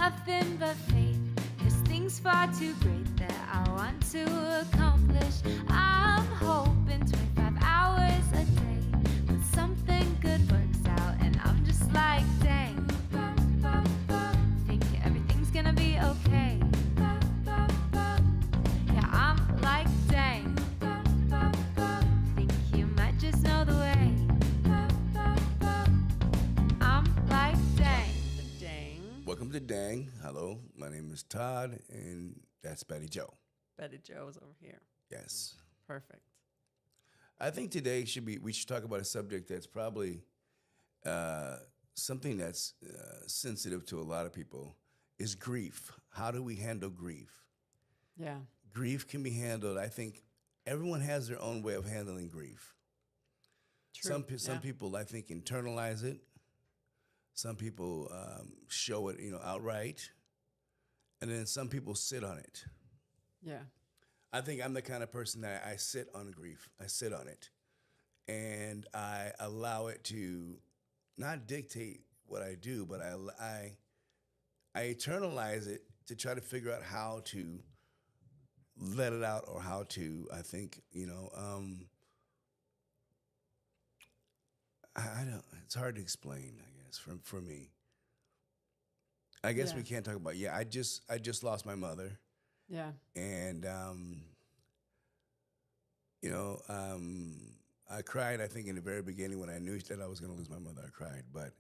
nothing but faith. There's things far too great that I want to accomplish. I'm hoping 25 hours a day, but something good works out, and I'm just like, dang. Think everything's gonna be okay. Yeah, I'm like, dang. Think you might just know the way. I'm like, dang. Dang. Welcome to Dang. Hello, my name is Todd, and that's Bettijo. Bettijo is over here. Yes. Perfect. I think today we should talk about a subject that's probably something that's sensitive to a lot of people, is grief. How do we handle grief? Yeah. Grief can be handled. I think everyone has their own way of handling grief. True. Some people, I think, internalize it. Some people show it, outright, and then some people sit on it. Yeah. I think I'm the kind of person that I sit on grief. I sit on it, and I allow it to not dictate what I do, but I internalize it to try to figure out how to let it out, or how to, I think, I don't. It's hard to explain, I guess, for me. I guess we can't talk about. Yeah, I just lost my mother. Yeah. And I cried. I think in the very beginning when I knew that I was going to lose my mother, I cried. But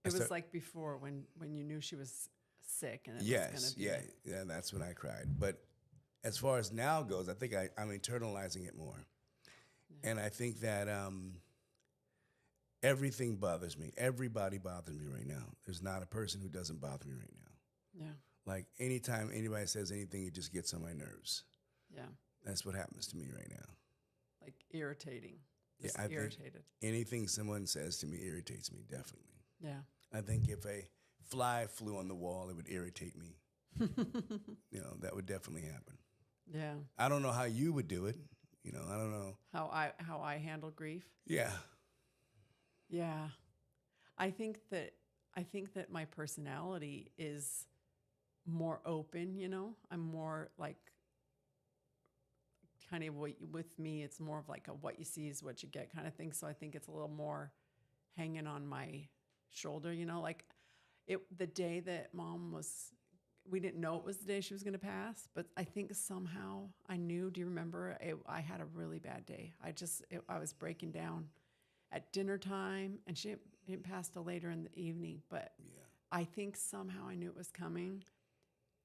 It was like before when you knew she was sick and it was going to be. yeah, that's when I cried. But as far as now goes, I think I'm internalizing it more, and I think that everything bothers me. Everybody bothers me right now. There's not a person who doesn't bother me right now. Yeah. Like anytime anybody says anything, it just gets on my nerves. Yeah. That's what happens to me right now. Like irritating. Just I think irritated. anything someone says to me irritates me, definitely. Yeah. I think if a fly flew on the wall, it would irritate me. That would definitely happen. Yeah. I don't know how you would do it. I don't know. How I handle grief. Yeah. Yeah. I think that my personality is more open, I'm more like kind of with me, it's more of like a what you see is what you get kind of thing. So I think it's a little more hanging on my shoulder, like the day that Mom we didn't know it was the day she was going to pass, but I think somehow I knew. Do you remember? I had a really bad day. I was breaking down at dinner time, and she didn't pass till later in the evening. But I think somehow I knew it was coming,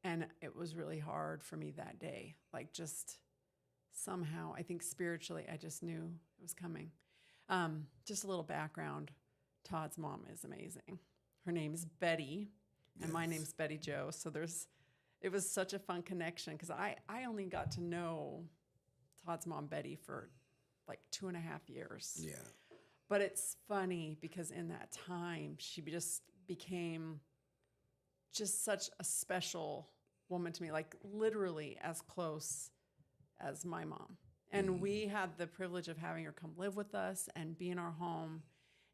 and it was really hard for me that day. Like just somehow, I think spiritually, I just knew it was coming. Just a little background. Todd's mom is amazing. Her name is Betty. And my name's Bettijo. So it was such a fun connection because I only got to know Todd's mom, Betty, for like 2.5 years. Yeah. But it's funny because in that time, she just became just such a special woman to me, like literally as close as my mom. And we had the privilege of having her come live with us and be in our home.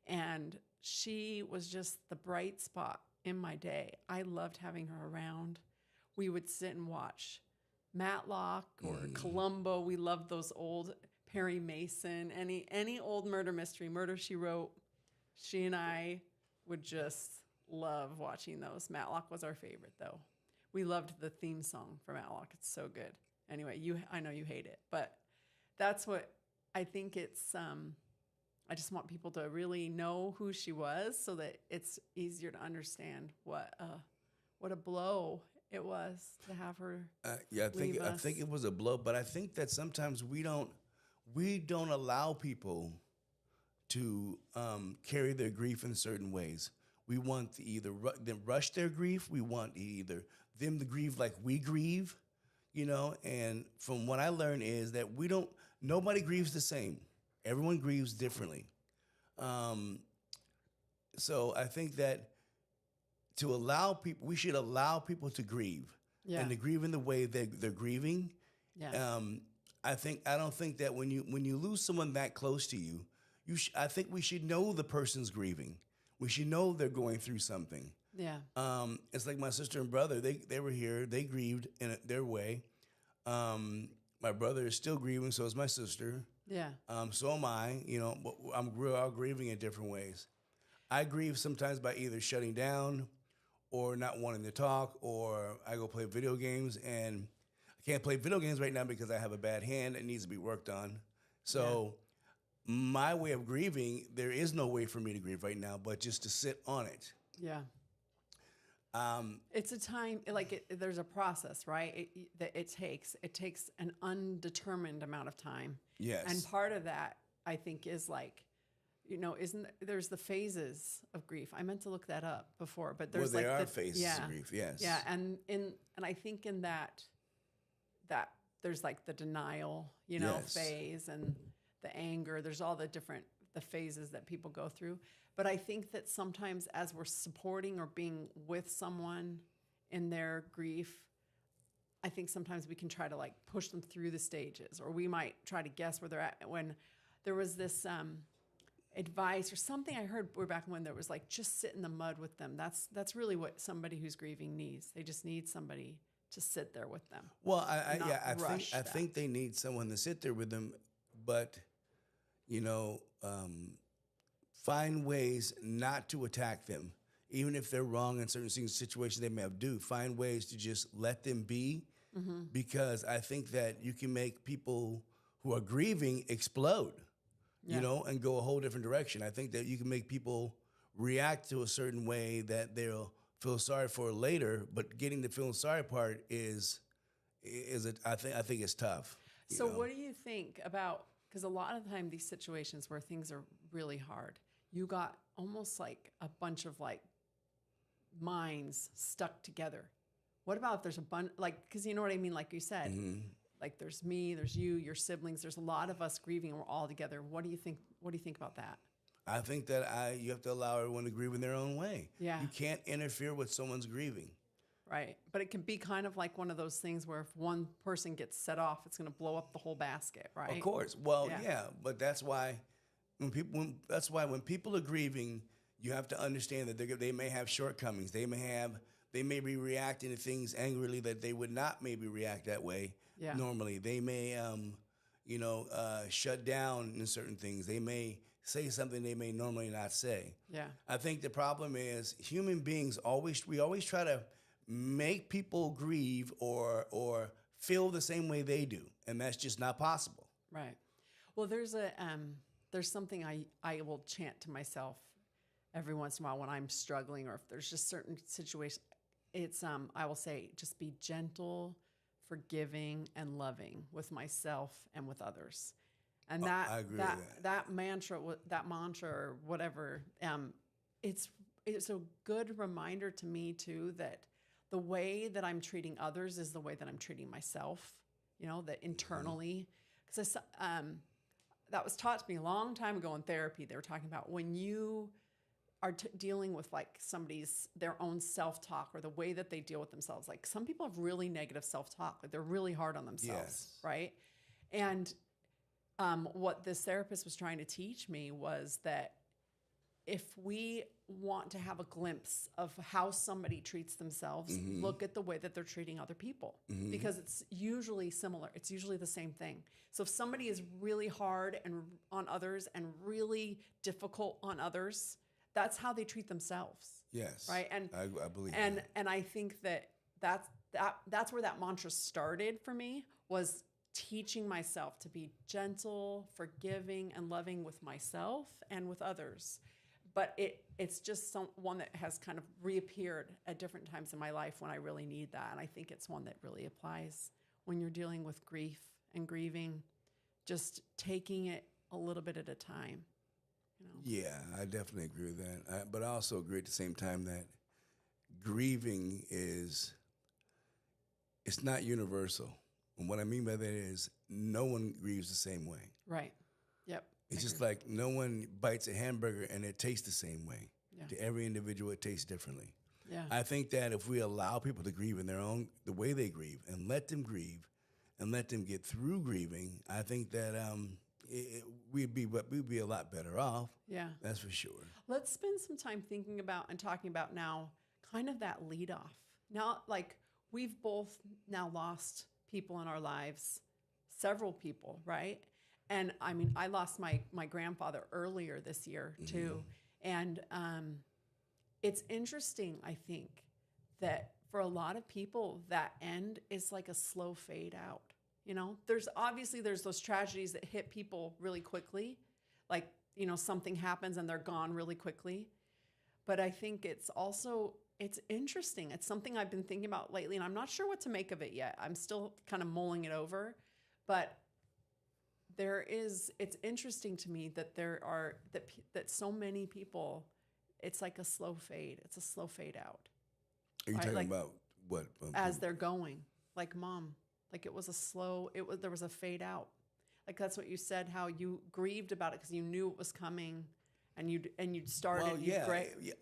And she was just the bright spot in my day. I loved having her around. We would sit and watch Matlock or Columbo. We loved those old Perry Mason, any old murder mystery, Murder, She Wrote. She and I would just love watching those. Matlock was our favorite, though. We loved the theme song for Matlock. It's so good. Anyway, I know you hate it, but that's what I think it's... I just want people to really know who she was so that it's easier to understand what a blow it was to have her. I think it was a blow, but I think that sometimes we don't allow people to carry their grief in certain ways. We want to either them rush their grief. We want either them to grieve like we grieve, And from what I learned is that nobody grieves the same. Everyone grieves differently. So I think that we should allow people to grieve, and to grieve in the way they're grieving. Yeah. I don't think that when you lose someone that close to you, I think we should know the person's grieving. We should know they're going through something. Yeah. It's like my sister and brother. They were here. They grieved in their way. My brother is still grieving. So is my sister. Yeah. So am I. You know, but we're all grieving in different ways. I grieve sometimes by either shutting down, or not wanting to talk, or I go play video games, and I can't play video games right now because I have a bad hand that needs to be worked on. So my way of grieving, there is no way for me to grieve right now, but just to sit on it. Yeah. It's a time, there's a process, right? That it takes an undetermined amount of time. Yes. And part of that, I think, is like, there's the phases of grief. I meant to look that up before, but there's there are phases of grief. Yes. Yeah. And I think in that there's like the denial, phase, and the anger. There's all the phases that people go through. But I think that sometimes as we're supporting or being with someone in their grief, I think sometimes we can try to like push them through the stages, or we might try to guess where they're at. When there was this advice or something I heard way back when, there was like, just sit in the mud with them. That's really what somebody who's grieving needs. They just need somebody to sit there with them. Well, I think they need someone to sit there with them, but find ways not to attack them, even if they're wrong in certain situations they may have do. Find ways to just let them be, because I think that you can make people who are grieving explode, and go a whole different direction. I think that you can make people react to a certain way that they'll feel sorry for later, but getting the feeling sorry part I think it's tough. So what do you think about, because a lot of the time these situations where things are really hard, you got almost like a bunch of like minds stuck together. What about if there's a bunch, like, because you know what I mean? Like you said, like there's me, there's you, your siblings, there's a lot of us grieving and we're all together. What do you think about that? I think that you have to allow everyone to grieve in their own way. Yeah. You can't interfere with someone's grieving. Right. But it can be kind of like one of those things where if one person gets set off, it's going to blow up the whole basket, right? Of course. Well, yeah, but that's why when people are grieving, you have to understand that they may have shortcomings. They may be reacting to things angrily that they would not maybe react that way normally. They may shut down in certain things. They may say something they may normally not say. Yeah. I think the problem is human beings always try to make people grieve or feel the same way they do, and that's just not possible. Right. Well, there's something I will chant to myself every once in a while when I'm struggling, or if there's just certain situations. It's I will say, just be gentle, forgiving, and loving with myself and with others. And I agree with that mantra, or whatever, it's a good reminder to me too that the way that I'm treating others is the way that I'm treating myself. That internally, because that was taught to me a long time ago in therapy. They were talking about when you are dealing with like their own self-talk or the way that they deal with themselves. Like some people have really negative self-talk, like they're really hard on themselves, right? And what this therapist was trying to teach me was that if we want to have a glimpse of how somebody treats themselves, look at the way that they're treating other people, because it's usually similar. It's usually the same thing. So if somebody is really hard on others and really difficult on others, that's how they treat themselves. Yes. Right. And I believe that. And I think that's where that mantra started for me, was teaching myself to be gentle, forgiving, and loving with myself and with others. But it's just one that has kind of reappeared at different times in my life when I really need that. And I think it's one that really applies when you're dealing with grief and grieving, just taking it a little bit at a time. Yeah, I definitely agree with that. But I also agree at the same time that grieving it's not universal. And what I mean by that is no one grieves the same way. Right. Yep. It's just like no one bites a hamburger and it tastes the same way. Yeah. To every individual, it tastes differently. Yeah. I think that if we allow people to grieve in the way they grieve, and let them grieve and let them get through grieving, I think that we'd be a lot better off. Yeah. That's for sure. Let's spend some time thinking about and talking about now kind of that lead off. Now, like we've both now lost people in our lives, several people, right? And I mean, I lost my grandfather earlier this year too. And it's interesting, I think, that for a lot of people, that end is like a slow fade out. You know, there's those tragedies that hit people really quickly, like, you know, something happens and they're gone really quickly. But I think it's interesting. It's something I've been thinking about lately, and I'm not sure what to make of it yet. I'm still kind of mulling it over, but it's interesting to me that that so many people, it's like a slow fade. It's a slow fade out. Are you Right? talking Like, about what? as they're going, like Mom, like there was a fade out. Like that's what you said, how you grieved about it because you knew it was coming, and you'd started. Well, yeah.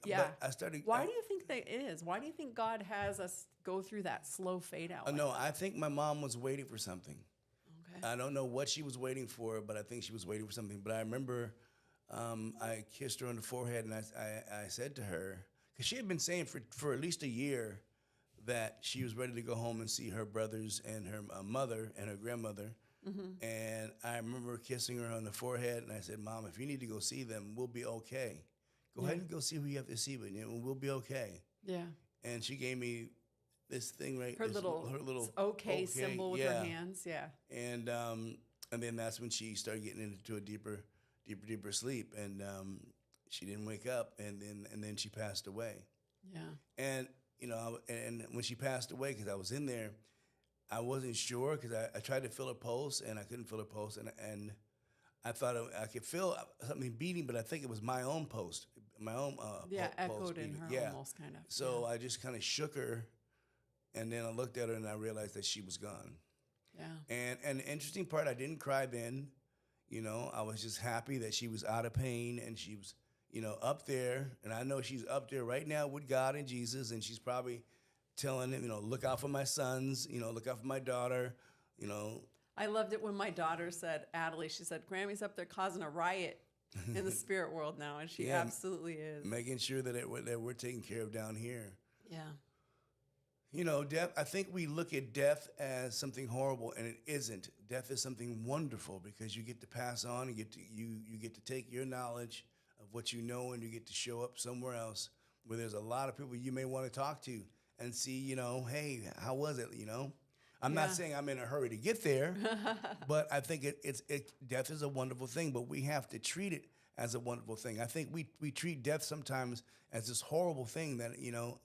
But I started. Why do you think that is? Why do you think God has us go through that slow fade out? No, I think my mom was waiting for something. Okay. I don't know what she was waiting for, but I think she was waiting for something. But I remember I kissed her on the forehead, and I said to her, because she had been saying for at least a year that she was ready to go home and see her brothers and her mother and her grandmother. Mm-hmm. And I remember kissing her on the forehead, and I said, Mom, if you need to go see them, we'll be okay. Go ahead and go see who you have to see, but we'll be okay. Yeah. And she gave me this thing, right? Her little okay symbol with her hands, yeah. And then that's when she started getting into a deeper sleep, and she didn't wake up, and then she passed away. Yeah. And you know, and when she passed away, because I was in there, I wasn't sure because I tried to feel her pulse and I couldn't feel her pulse, and I thought I could feel something beating, but I think it was my own pulse, echoed in beating. her almost kind of. So I just kind of shook her, and then I looked at her and I realized that she was gone. Yeah. And the interesting part, I didn't cry then. You know, I was just happy that she was out of pain and she was, you know, up there. And I know she's up there right now with God and Jesus, and she's probably telling him, you know, look out for my sons, you know, look out for my daughter, you know. I loved it when my daughter said, Adelie, she said, Grammy's up there causing a riot in the spirit world now, and she absolutely is. Making sure that we're taken care of down here. Yeah. You know, death, I think we look at death as something horrible, and it isn't. Death is something wonderful because you get to pass on, and you get to take your knowledge of what you know, and you get to show up somewhere else where there's a lot of people you may want to talk to and see, you know, hey, how was it, you know? I'm not saying I'm in a hurry to get there, but I think death is a wonderful thing, but we have to treat it as a wonderful thing. I think we treat death sometimes as this horrible thing that, you know,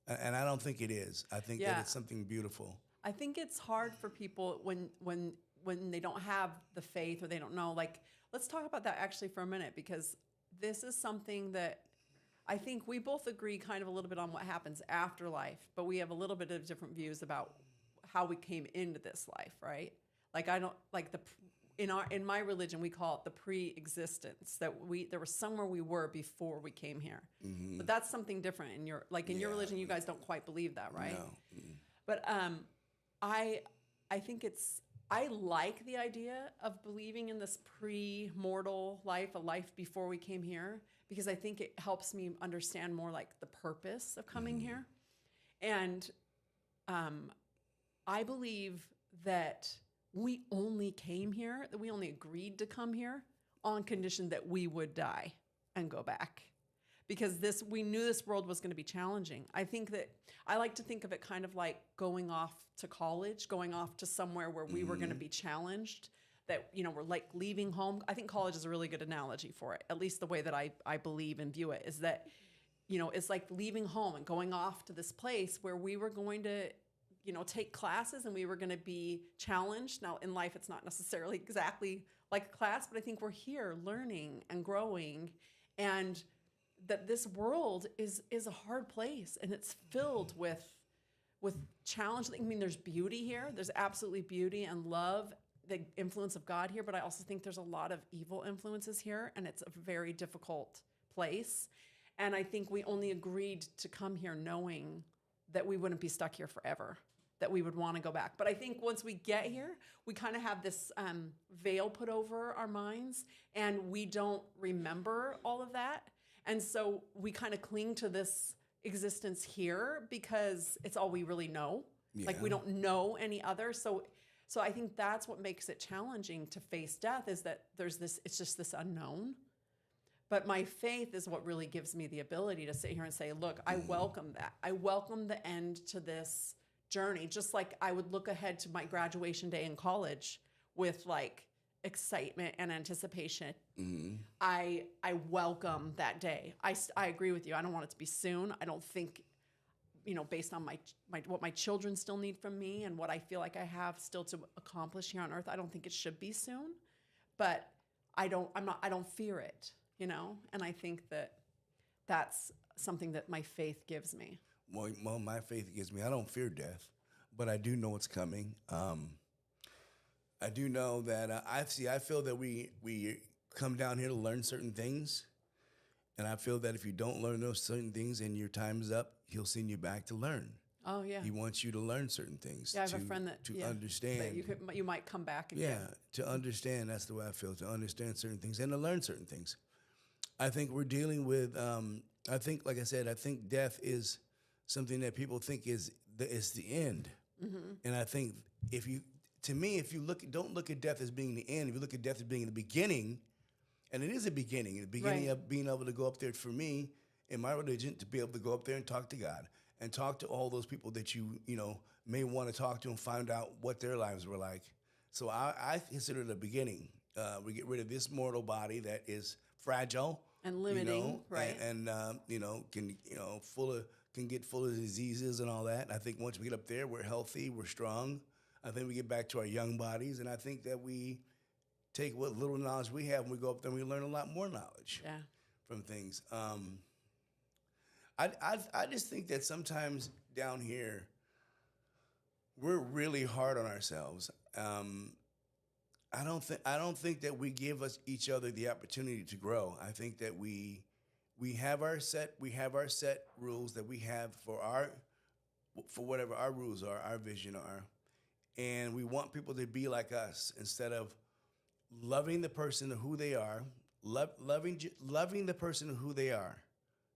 and I don't think it is. I think that it's something beautiful. I think it's hard for people when they don't have the faith or they don't know. Like, let's talk about that actually for a minute, because this is something that I think we both agree kind of a little bit on what happens after life, but we have a little bit of different views about how we came into this life, right? Like, I don't like in my religion we call it the pre-existence, that there was somewhere we were before we came here. Mm-hmm. But that's something different in your your religion. You guys don't quite believe that, right? No. Mm-hmm. But I think I like the idea of believing in this pre-mortal life, a life before we came here, because I think it helps me understand more like the purpose of coming here. And I believe that we only came here, that we only agreed to come here on condition that we would die and go back. Because we knew this world was going to be challenging. I think that I like to think of it kind of like going off to college, going off to somewhere where we were going to be challenged, that, you know, we're like leaving home. I think college is a really good analogy for it, at least the way that I believe and view it, is that, you know, it's like leaving home and going off to this place where we were going to, you know, take classes and we were going to be challenged. Now, in life, it's not necessarily exactly like a class, but I think we're here learning and growing, and that this world is a hard place, and it's filled with challenge. I mean, there's beauty here. There's absolutely beauty and love, the influence of God here, but I also think there's a lot of evil influences here, and it's a very difficult place. And I think we only agreed to come here knowing that we wouldn't be stuck here forever, that we would want to go back. But I think once we get here, we kind of have this veil put over our minds, and we don't remember all of that. And so we kind of cling to this existence here because it's all we really know. Like we Yeah. don't know any other. So I think that's what makes it challenging to face death is that it's just this unknown. But my faith is what really gives me the ability to sit here and say, look, I welcome that. I welcome the end to this journey. Just like I would look ahead to my graduation day in college with like excitement and anticipation. I welcome that day. I agree with you. I don't want it to be soon. I don't think, based on my what my children still need from me and what I feel like I have still to accomplish here on earth, I don't think it should be soon. But I don't fear it, And I think that that's something that my faith gives me. Well, my faith gives me. I don't fear death, but I do know it's coming. I do know that I feel that we come down here to learn certain things, and I feel that if you don't learn those certain things and your time is up, he'll send you back to learn. Oh yeah. He wants you to learn certain things. Yeah, I have a friend that understand. that you might come back again. Yeah, to understand. That's the way I feel. To understand certain things and to learn certain things. I think we're dealing with. I think, like I said, I think death is something that people think is the end. And I think if you don't look at death as being the end. If you look at death as being the beginning, and it is a beginning. The beginning of being able to go up there for me in my religion to be able to go up there and talk to God and talk to all those people that you may want to talk to and find out what their lives were like. So I consider it a beginning. We get rid of this mortal body that is fragile And limiting, right? And can get full of diseases and all that. And I think once we get up there, we're healthy, we're strong. I think we get back to our young bodies, and I think that we take what little knowledge we have and we go up there and we learn a lot more knowledge from things. I just think that sometimes down here, we're really hard on ourselves. I don't think that we give each other the opportunity to grow. I think that we have our set rules that we have for whatever our rules are, our vision are, and we want people to be like us instead of loving the person who they are, loving the person who they are,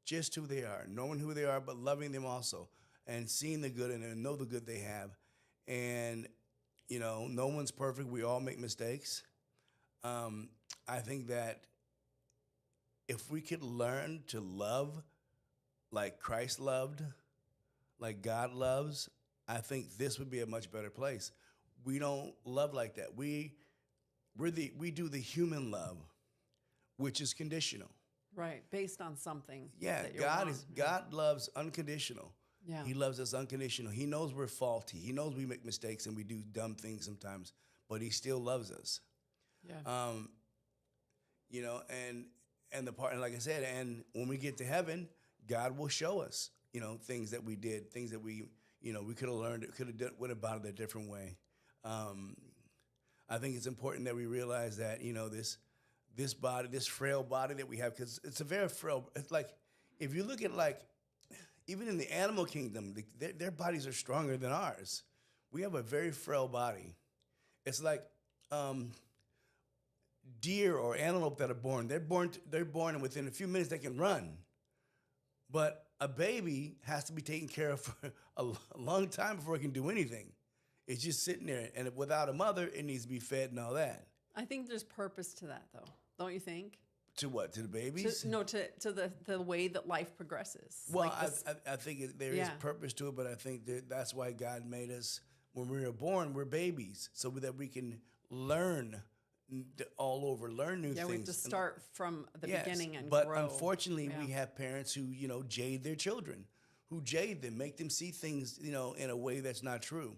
just who they are, knowing who they are, but loving them also, and seeing the good in them, and know the good they have, and no one's perfect. We all make mistakes. I think that if we could learn to love like Christ loved, like God loves, I think this would be a much better place. We don't love like that. We do the human love, which is conditional. Right, based on something. Yeah, that God loves unconditional. Yeah. He loves us unconditional. He knows we're faulty. He knows we make mistakes and we do dumb things sometimes, but he still loves us. Yeah. And the part, and like I said, and when we get to heaven, God will show us, things that we did, things that we could have learned, would have done it a different way. I think it's important that we realize that, this body, this frail body that we have, because it's a very frail, it's like, if you look at even in the animal kingdom, their bodies are stronger than ours. We have a very frail body. It's like deer or antelope that are born. They're born, and within a few minutes they can run. But a baby has to be taken care of for a long time before it can do anything. It's just sitting there, and without a mother, it needs to be fed and all that. I think there's purpose to that, though. Don't you think? To what? To the babies? To the way that life progresses. Well, I think there is purpose to it, but I think that's why God made us. When we were born, we're babies, so that we can learn all over, learn new things. Yeah, we have to start from the beginning and grow. But unfortunately, we have parents who, jade their children, who jade them, make them see things, in a way that's not true.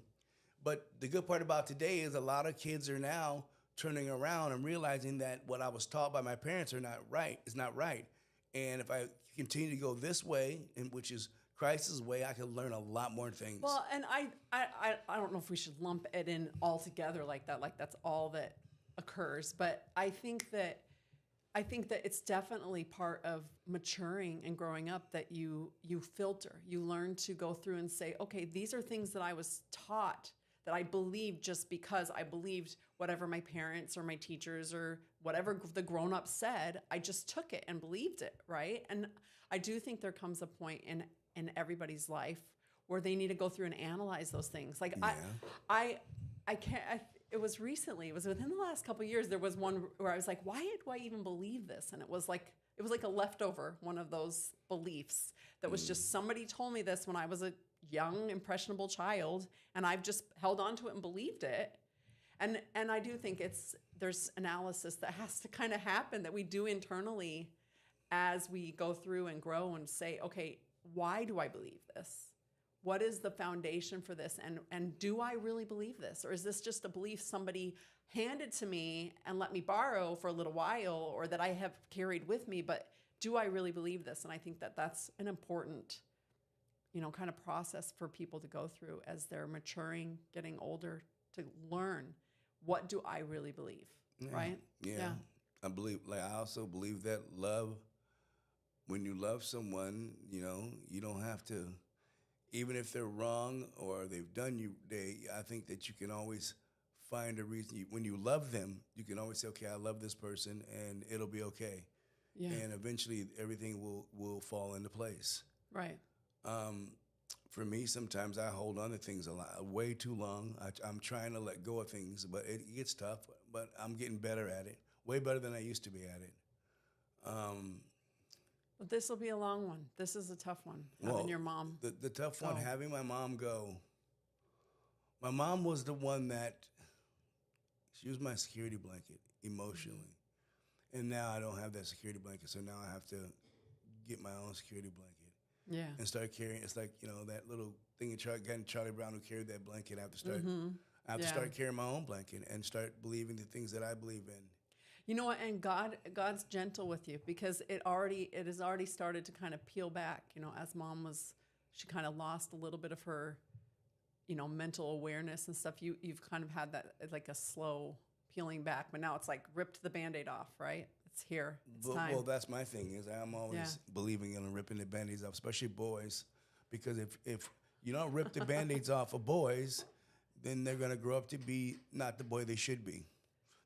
But the good part about today is a lot of kids are now turning around and realizing that what I was taught by my parents is not right. And if I continue to go this way, which is Christ's way, I can learn a lot more things. Well, and I don't know if we should lump it in all together like that, like that's all that occurs. But I think that it's definitely part of maturing and growing up that you filter. You learn to go through and say, okay, these are things that I was taught that I believed just because I believed whatever my parents or my teachers or whatever the grown-ups said, I just took it and believed it, right? And I do think there comes a point in in everybody's life where they need to go through and analyze those things. Like Yeah. I can't. It was recently. It was within the last couple of years. There was one where I was like, "Why do I even believe this?" And it was like a leftover one of those beliefs that was just somebody told me this when I was a young impressionable child, and I've just held on to it and believed it. And I do think there's analysis that has to kind of happen that we do internally as we go through and grow and say, okay, why do I believe this? What is the foundation for this? And do I really believe this? Or is this just a belief somebody handed to me and let me borrow for a little while, or that I have carried with me? But do I really believe this? And I think that that's an important, kind of process for people to go through as they're maturing, getting older, to learn, what do I really believe? Yeah. Right? Yeah. I also believe that love, when you love someone, you don't have to, even if they're wrong or they've done you, I think that you can always find a reason. When you love them, you can always say, okay, I love this person and it'll be okay. Yeah. And eventually everything will fall into place. Right. For me, sometimes I hold on to things way too long. I'm trying to let go of things, but it gets tough. But I'm getting better at it, way better than I used to be at it. But this will be a long one. This is a tough one, having your mom. The tough one, having my mom go. My mom was the one that, she was my security blanket emotionally. And now I don't have that security blanket, so now I have to get my own security blanket. Yeah. And start carrying. It's like, that little thing in Charlie Brown who carried that blanket. I have to start. I have to start carrying my own blanket and start believing the things that I believe in. You know what? And God's gentle with you, because it has already started to kind of peel back. As mom she kind of lost a little bit of her, mental awareness and stuff. You've kind of had that like a slow peeling back, but now it's like ripped the Band-Aid off, right? It's here. It's time. Well, that's my thing, is I'm always believing in ripping the Band-Aids off, especially boys, because if you don't rip the Band-Aids off of boys, then they're going to grow up to be not the boy they should be.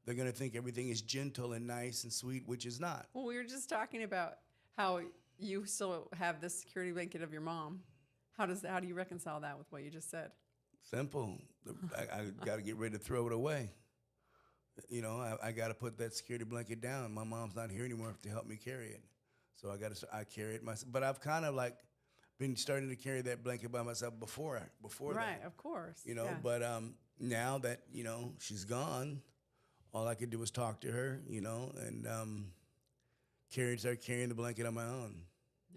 They're going to think everything is gentle and nice and sweet, which is not. Well, we were just talking about how you still have this security blanket of your mom. How do you reconcile that with what you just said? Simple. I got to get ready to throw it away. I got to put that security blanket down. My mom's not here anymore to help me carry it. So I carry it myself. But I've kind of like been starting to carry that blanket by myself before right, that. Of course. But now that, she's gone, all I could do was talk to her, and start carrying the blanket on my own.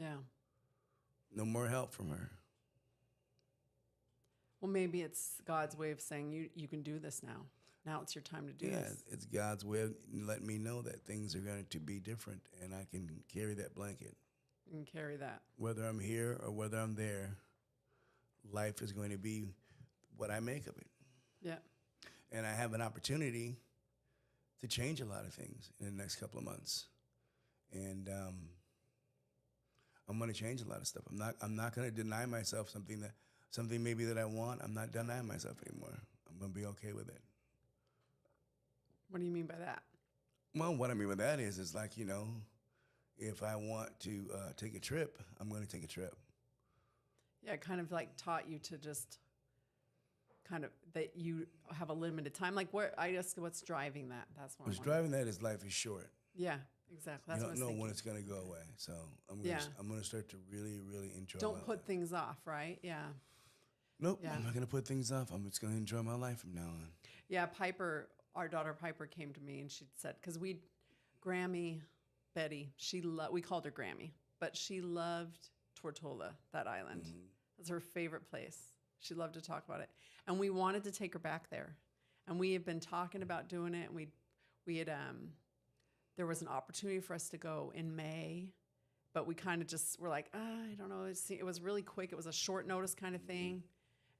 Yeah. No more help from her. Well, maybe it's God's way of saying you can do this now. Now it's your time to do this. Yeah, it's God's way of letting me know that things are going to be different, and I can carry that blanket. You can carry that. Whether I'm here or whether I'm there, life is going to be what I make of it. Yeah. And I have an opportunity to change a lot of things in the next couple of months. And I'm going to change a lot of stuff. I'm not going to deny myself something maybe that I want. I'm not denying myself anymore. I'm going to be okay with it. What do you mean by that? Well, what I mean by that is like, if I want to take a trip, I'm going to take a trip. Yeah, it kind of like taught you to just kind of, that you have a limited time. Like what's driving that? That's what What's driving that is life is short. Yeah, exactly. That's you what I don't was know when thinking. it's going to go away. So I'm going to start to really, really enjoy Don't my put life. things off, right? Yeah. Nope, Yeah. I'm not going to put things off. I'm just going to enjoy my life from now on. Yeah, our daughter Piper came to me and she said, because Grammy, Betty, we called her Grammy, but she loved Tortola, that island. Mm-hmm. That's her favorite place. She loved to talk about it. And we wanted to take her back there. And we had been talking about doing it. And we had, there was an opportunity for us to go in May, but we kind of just were like, I don't know. It was really quick. It was a short notice kind of thing.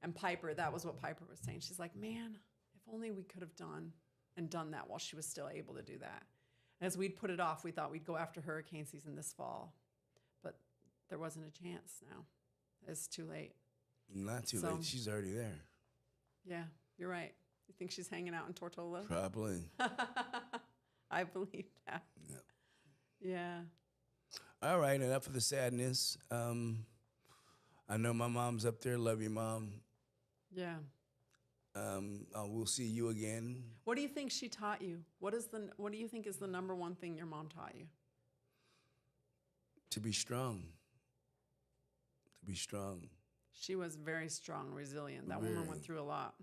And that was what Piper was saying. She's like, man, if only we could have done that while she was still able to do that. And as we'd put it off, we thought we'd go after hurricane season this fall. But there wasn't a chance now. It's too late. Not too late. She's already there. Yeah, you're right. You think she's hanging out in Tortola? Probably. I believe that. Yep. Yeah. All right, enough of the sadness. I know my mom's up there. Love you, Mom. Yeah. We'll see you again. What do you think she taught you? What do you think is the number one thing your mom taught you? To be strong. To be strong. She was very strong, resilient. That woman went through a lot.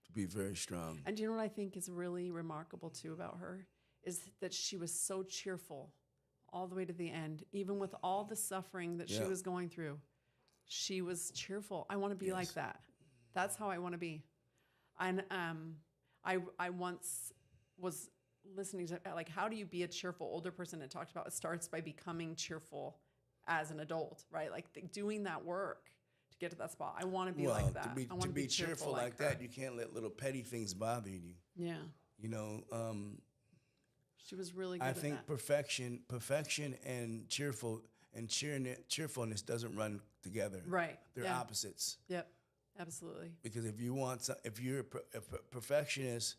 To be very strong. And do you know what I think is really remarkable too about her? Is that she was so cheerful all the way to the end. Even with all the suffering that she was going through, she was cheerful. I want to be like that. That's how I want to be. And I once was listening to, like, how do you be a cheerful older person? It talked about it starts by becoming cheerful as an adult, right? Like doing that work to get to that spot. I want to be like that. I want to be cheerful like that, you can't let little petty things bother you. Yeah. You know, she was really good I at think that. perfection and cheerfulness doesn't run together. Right. They're opposites. Yep. Absolutely. Because if you're a perfectionist,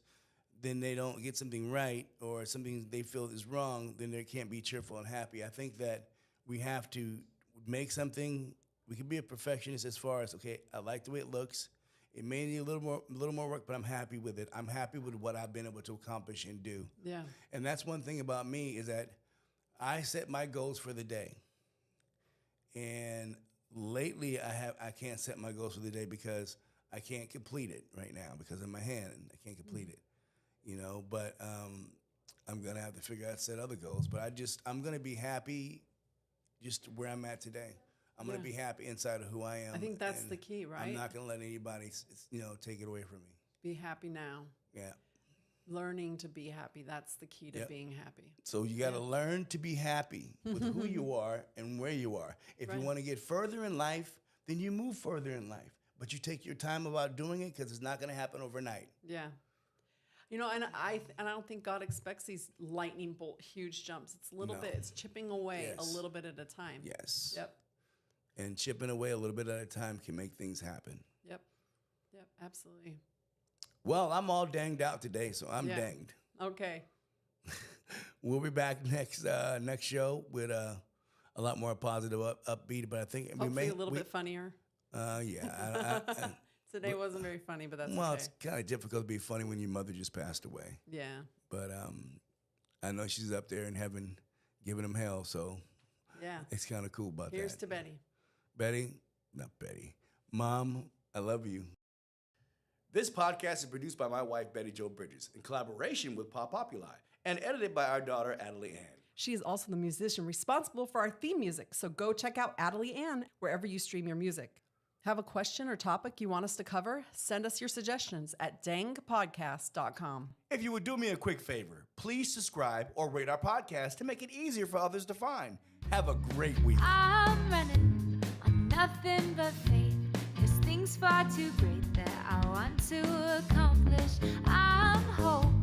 then they don't get something right or something they feel is wrong, then they can't be cheerful and happy. I think that we have to make something. We can be a perfectionist as far as, okay, I like the way it looks. It may need a little more work, but I'm happy with it. I'm happy with what I've been able to accomplish and do. Yeah. And that's one thing about me is that I set my goals for the day. And lately, I can't set my goals for the day because I can't complete it right now because of my hand. I can't complete it, you know. But I'm gonna have to figure out set other goals. But I'm gonna be happy, just where I'm at today. I'm gonna be happy inside of who I am. I think that's the key, right? I'm not gonna let anybody, take it away from me. Be happy now. Yeah. Learning to be happy. That's the key to being happy. So you got to learn to be happy with who you are and where you are. If you want to get further in life, then you move further in life. But you take your time about doing it because it's not going to happen overnight. Yeah. You know, and I don't think God expects these lightning bolt huge jumps. It's a little bit. It's chipping away a little bit at a time. Yes. Yep. And chipping away a little bit at a time can make things happen. Yep. Yep. Absolutely. Well, I'm all danged out today, so I'm danged. Okay. We'll be back next show with a lot more positive, upbeat. But I think hopefully a little bit funnier. Yeah. Today wasn't very funny, but that's well, okay. It's kind of difficult to be funny when your mother just passed away. Yeah. But I know she's up there in heaven giving them hell, so it's kind of cool about that. Here's to Betty. Not Betty. Mom, I love you. This podcast is produced by my wife, Betty Jo Bridges, in collaboration with Pop Populi, and edited by our daughter, Adelie Ann. She is also the musician responsible for our theme music, so go check out Adelie Ann wherever you stream your music. Have a question or topic you want us to cover? Send us your suggestions at dangpodcast.com. If you would do me a quick favor, please subscribe or rate our podcast to make it easier for others to find. Have a great week. I'm running on nothing but faith. There's things far too great that I want to accomplish. I'm hoping